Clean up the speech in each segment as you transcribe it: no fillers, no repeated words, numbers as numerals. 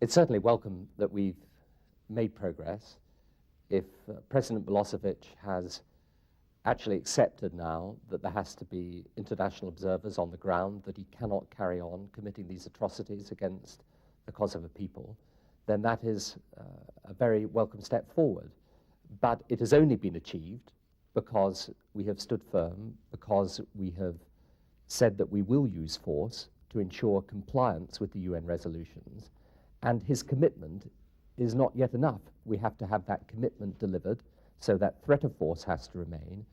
It's certainly welcome that we've made progress. If President Milosevic has actually accepted now that there has to be international observers on the ground, that he cannot carry on committing these atrocities against the Kosovo people, then that is a very welcome step forward. But it has only been achieved because we have stood firm, because we have said that we will use force to ensure compliance with the UN resolutions, and his commitment is not yet enough. We have to have that commitment delivered, so that threat of force has to remain,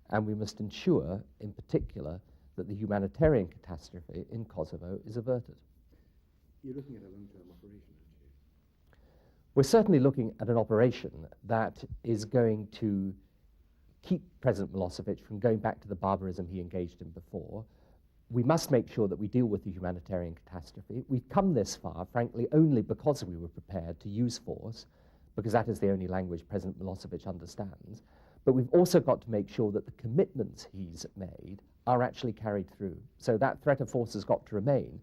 and we must ensure, in particular, that the humanitarian catastrophe in Kosovo is averted. You're looking at a long-term operation, aren't you? We're certainly looking at an operation that is going to keep President Milosevic from going back to the barbarism he engaged in before. We must make sure that we deal with the humanitarian catastrophe. We've come this far, frankly, only because we were prepared to use force, because that is the only language President Milosevic understands. But we've also got to make sure that the commitments he's made are actually carried through. So that threat of force has got to remain.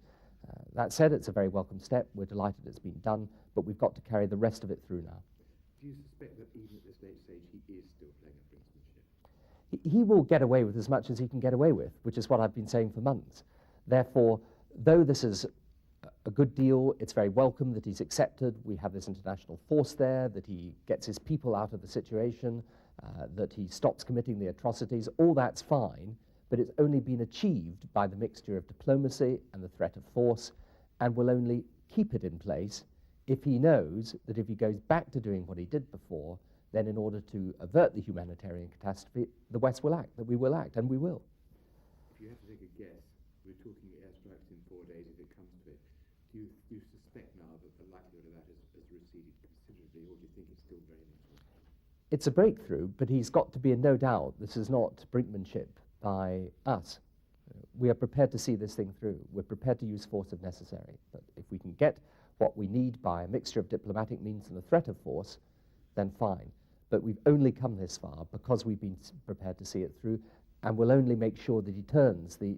That said, it's a very welcome step. We're delighted it's been done, but we've got to carry the rest of it through now. Do you suspect that even at this late stage he is still playing up brinksmanship? He will get away with as much as he can get away with, which is what I've been saying for months. Therefore, though this is a good deal, it's very welcome that he's accepted. We have this international force there, that he gets his people out of the situation, that he stops committing the atrocities. All that's fine, but it's only been achieved by the mixture of diplomacy and the threat of force, and will only keep it in place if he knows that if he goes back to doing what he did before, then in order to avert the humanitarian catastrophe, the West will act, that we will act, and we will. If you have to take a guess, we're talking airstrikes in 4 days if it comes to it. Do you suspect now that the likelihood of that has receded considerably, or do you think it's still very much? It's a breakthrough, but he's got to be in no doubt this is not brinkmanship by us. We are prepared to see this thing through. We're prepared to use force if necessary. But if we can get what we need by a mixture of diplomatic means and the threat of force, then fine. But we've only come this far because we've been prepared to see it through, and we'll only make sure that he turns the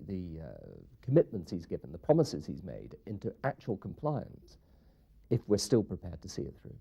commitments he's given, the promises he's made, into actual compliance if we're still prepared to see it through.